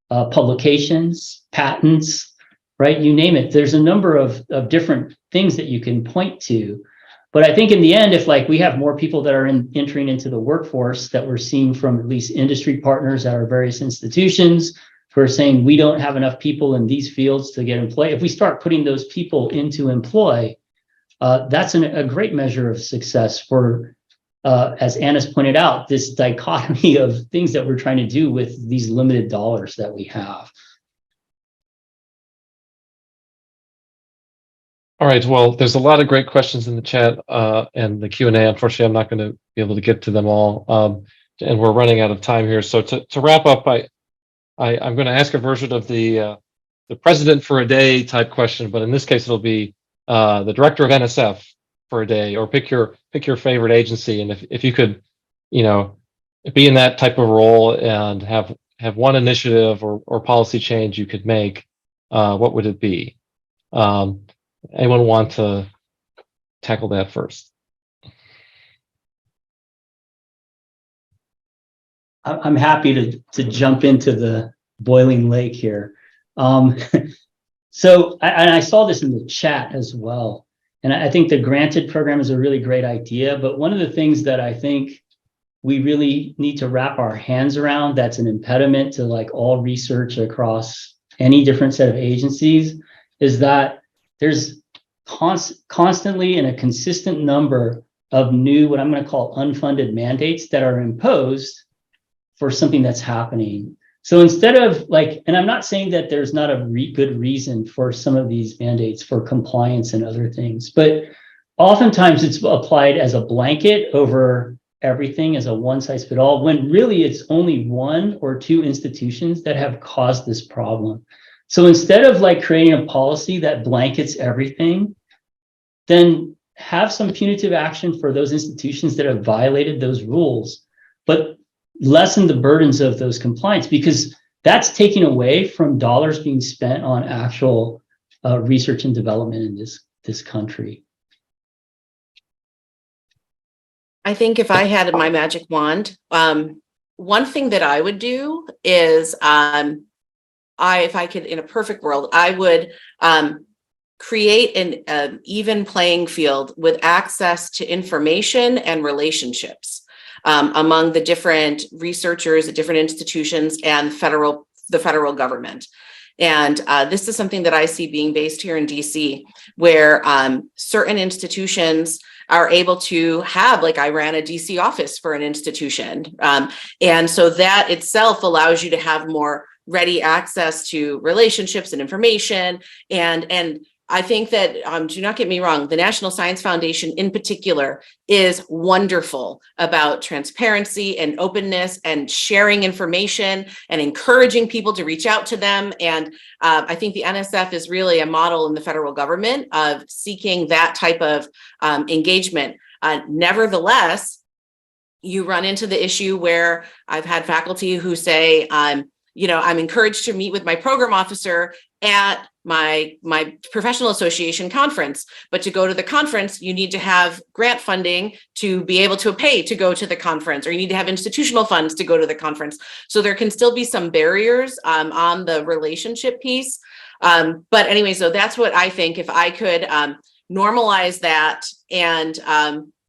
Speaker 6: publications, patents, right? You name it. There's a number of different things that you can point to. But I think in the end, if like we have more people that are entering into the workforce that we're seeing from at least industry partners at our various institutions who are saying we don't have enough people in these fields to get employed, if we start putting those people into employ, that's a great measure of success for, as Anna's pointed out, this dichotomy of things that we're trying to do with these limited dollars that we have.
Speaker 2: All right, well, there's a lot of great questions in the chat and the Q&A. Unfortunately, I'm not going to be able to get to them all, and we're running out of time here. So to wrap up, I'm going to ask a version of the president for a day type question, but in this case, it'll be the director of NSF for a day, or pick your favorite agency, and if you could, be in that type of role and have one initiative or policy change you could make, what would it be? Anyone want to tackle that first?
Speaker 6: I'm happy to jump into the boiling lake here. So I saw this in the chat as well. And I think the granted program is a really great idea. But one of the things that I think we really need to wrap our hands around that's an impediment to like all research across any different set of agencies is that there's constantly and a consistent number of new, what I'm going to call unfunded mandates that are imposed for something that's happening. So instead of like, and I'm not saying that there's not a good reason for some of these mandates for compliance and other things, but oftentimes it's applied as a blanket over everything as a one size fits all, when really it's only one or two institutions that have caused this problem. So instead of like creating a policy that blankets everything, then have some punitive action for those institutions that have violated those rules, but lessen the burdens of those compliance, because that's taking away from dollars being spent on actual research and development in this country.
Speaker 5: I think if I had my magic wand, one thing that I would do is, if I could, in a perfect world, I would create an even playing field with access to information and relationships among the different researchers at different institutions and the federal government. And this is something that I see being based here in DC, where certain institutions are able to have, like I ran a DC office for an institution. And so that itself allows you to have more ready access to relationships and information. And I think that, do not get me wrong, the National Science Foundation in particular is wonderful about transparency and openness and sharing information and encouraging people to reach out to them. And I think the NSF is really a model in the federal government of seeking that type of engagement. Nevertheless, you run into the issue where I've had faculty who say, I'm encouraged to meet with my program officer at my professional association conference, but to go to the conference, you need to have grant funding to be able to pay to go to the conference, or you need to have institutional funds to go to the conference. So there can still be some barriers on the relationship piece. But anyway, so that's what I think. If I could normalize that and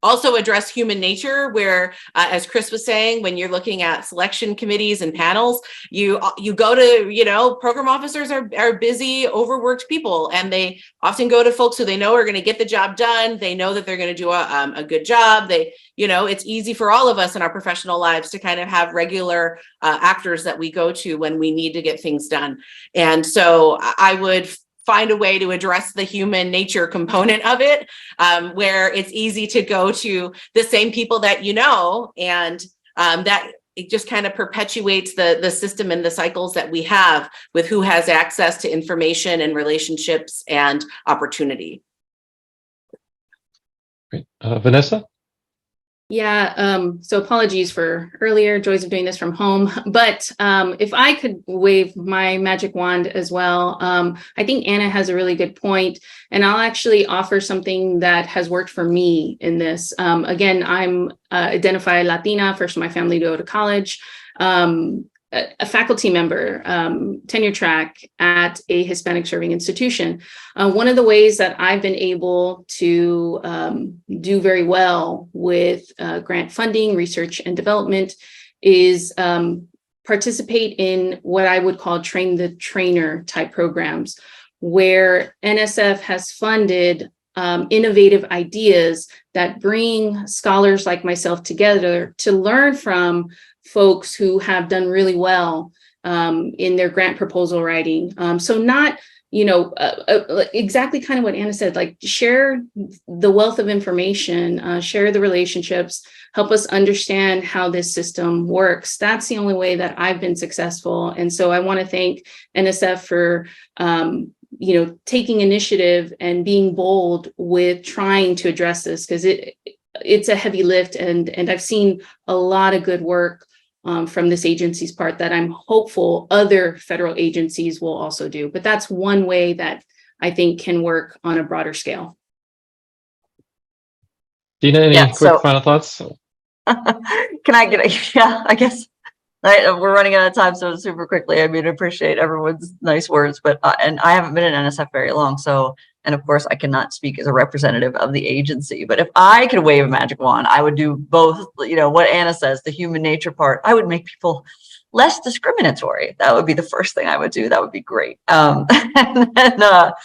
Speaker 5: also address human nature, where, as Chris was saying, when you're looking at selection committees and panels, you go to, program officers are busy, overworked people, and they often go to folks who they know are going to get the job done. They know that they're going to do a good job. It's easy for all of us in our professional lives to kind of have regular actors that we go to when we need to get things done. And so I would find a way to address the human nature component of it, where it's easy to go to the same people that and that it just kind of perpetuates the system and the cycles that we have with who has access to information and relationships and opportunity.
Speaker 2: Great. Vanessa?
Speaker 3: Yeah, so apologies for earlier, joys of doing this from home. But if I could wave my magic wand as well, I think Anna has a really good point, and I'll actually offer something that has worked for me in this. Again, I'm identified Latina, first in my family to go to college, a faculty member, tenure track at a Hispanic serving institution. One of the ways that I've been able to do very well with grant funding, research and development is participate in what I would call train the trainer type programs, where NSF has funded innovative ideas that bring scholars like myself together to learn from folks who have done really well in their grant proposal writing. So not, exactly kind of what Anna said, like share the wealth of information, share the relationships, help us understand how this system works. That's the only way that I've been successful. And so I want to thank NSF for taking initiative and being bold with trying to address this, because it's a heavy lift, and I've seen a lot of good work from this agency's part that I'm hopeful other federal agencies will also do. But that's one way that I think can work on a broader scale.
Speaker 2: Dina, any quick final thoughts?
Speaker 4: Can I get I guess we're running out of time, so super quickly. I mean, I appreciate everyone's nice words, but and I haven't been in NSF very long, so, and of course I cannot speak as a representative of the agency, but if I could wave a magic wand, I would do both, what Anna says, the human nature part. I would make people less discriminatory. That would be the first thing I would do. That would be great. But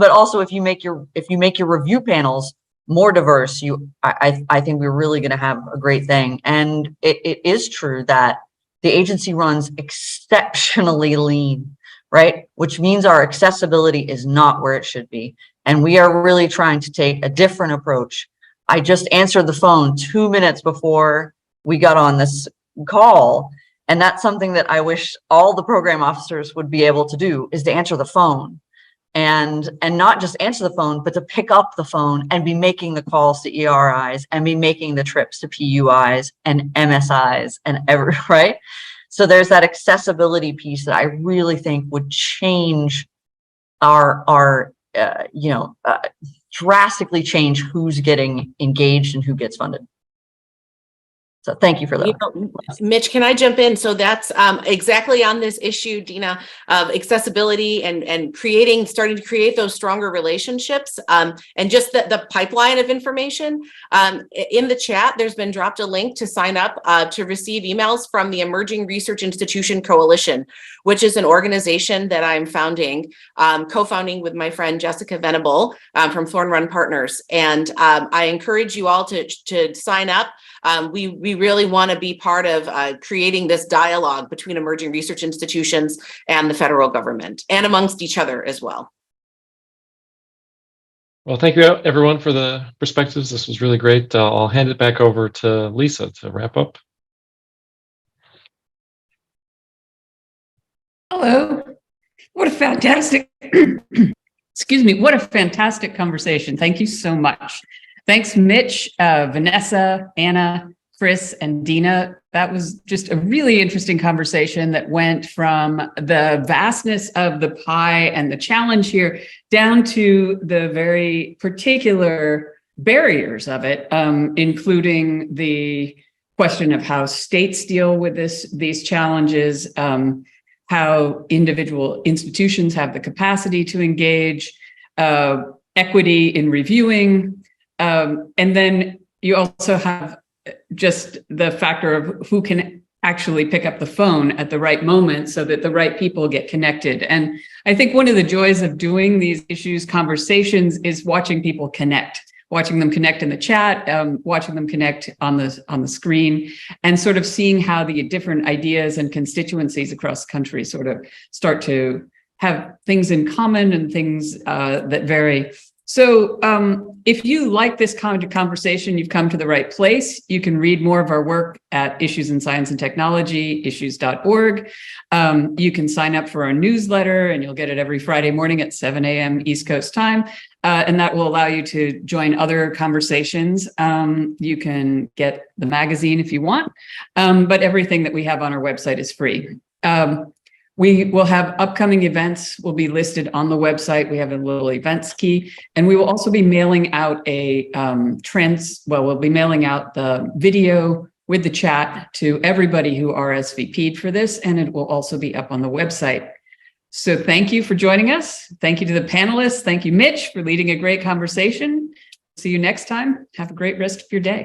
Speaker 4: also if you make your review panels more diverse, I think we're really going to have a great thing. And it is true that the agency runs exceptionally lean, right? Which means our accessibility is not where it should be. And we are really trying to take a different approach. I just answered the phone 2 minutes before we got on this call. And that's something that I wish all the program officers would be able to do, is to answer the phone. And not just answer the phone, but to pick up the phone and be making the calls to ERIs and be making the trips to PUIs and MSIs and right? So there's that accessibility piece that I really think would change our drastically change who's getting engaged and who gets funded. So thank you for that.
Speaker 5: Mitch, can I jump in? So that's exactly on this issue, Dina, of accessibility and starting to create those stronger relationships, and just the pipeline of information. In the chat, there's been dropped a link to sign up to receive emails from the Emerging Research Institution Coalition, which is an organization that I'm co-founding with my friend Jessica Venable from Thorn Run Partners. And I encourage you all to sign up. We really want to be part of creating this dialogue between emerging research institutions and the federal government, and amongst each other as well.
Speaker 2: Well, thank you everyone for the perspectives. This was really great. I'll hand it back over to Lisa to wrap up.
Speaker 1: Hello. What a fantastic, excuse me, what a fantastic conversation. Thank you so much. Thanks, Mitch, Vanessa, Anna, Chris, and Dina. That was just a really interesting conversation that went from the vastness of the pie and the challenge here down to the very particular barriers of it, including the question of how states deal with these challenges, how individual institutions have the capacity to engage, equity in reviewing, and then you also have just the factor of who can actually pick up the phone at the right moment so that the right people get connected. And I think one of the joys of doing these issues conversations is watching people connect, watching them connect in the chat, watching them connect on the screen, and sort of seeing how the different ideas and constituencies across the country sort of start to have things in common and things that vary. So if you like this kind of conversation, you've come to the right place. You can read more of our work at Issues in Science and Technology, issues.org. You can sign up for our newsletter, and you'll get it every Friday morning at 7 a.m. East Coast time. And that will allow you to join other conversations. You can get the magazine if you want, but everything that we have on our website is free. We will have upcoming events will be listed on the website. We have a little events key, and we will also be mailing out a we'll be mailing out the video with the chat to everybody who RSVP'd for this, and it will also be up on the website. So thank you for joining us. Thank you to the panelists. Thank you, Mitch, for leading a great conversation. See you next time. Have a great rest of your day.